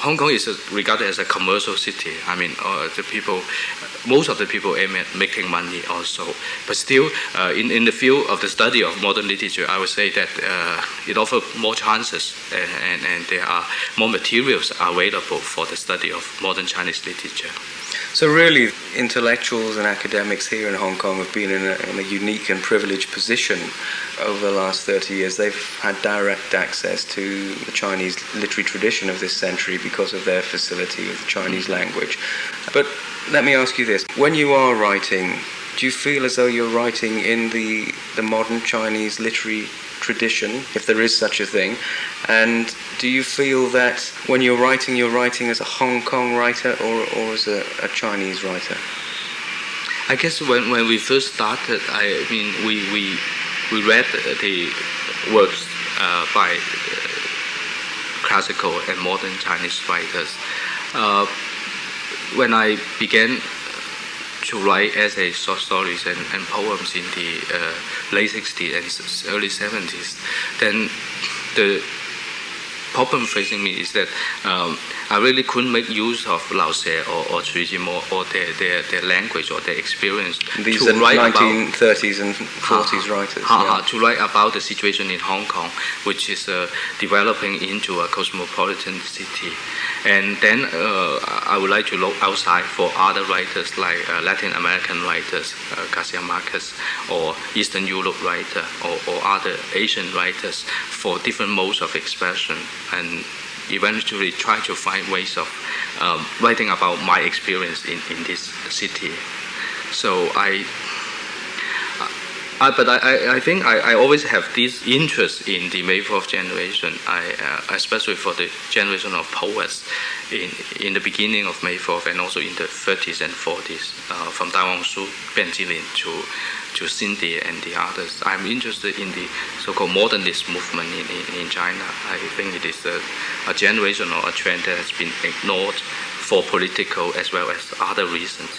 Hong Kong is regarded as a commercial city. I mean, most of the people aim at making money also. But still, in the field of the study of modern literature, I would say that it offers more chances and there are more materials available for the study of modern Chinese literature. So really, intellectuals and academics here in Hong Kong have been in a unique and privileged position over the last 30 years. They've had direct access to the Chinese literary tradition of this century because of their facility with the Chinese language. But let me ask you this. When you are writing, do you feel as though you're writing in the modern Chinese literary tradition, if there is such a thing? And do you feel that when you're writing as a Hong Kong writer or as a Chinese writer? I guess when we first started, we read the works by classical and modern Chinese writers. When I began to write essays, short stories, and poems in the late 60s and early 70s, then the problem facing me is that I really couldn't make use of Lao Tse or Cui Jim or their language or their experience. These are 1930s and 40s writers. To write about the situation in Hong Kong, which is developing into a cosmopolitan city. And then I would like to look outside for other writers like Latin American writers, Garcia Marquez, or Eastern Europe writer, or other Asian writers for different modes of expression, and eventually try to find ways of writing about my experience in this city. So I think I always have this interest in the May 4th generation, especially for the generation of poets in the beginning of May 4th and also in the 30s and 40s, from Dai Wangshu, Ben Jilin to Cindy and the others. I'm interested in the so-called modernist movement in China. I think it is a generation or a trend that has been ignored for political as well as other reasons.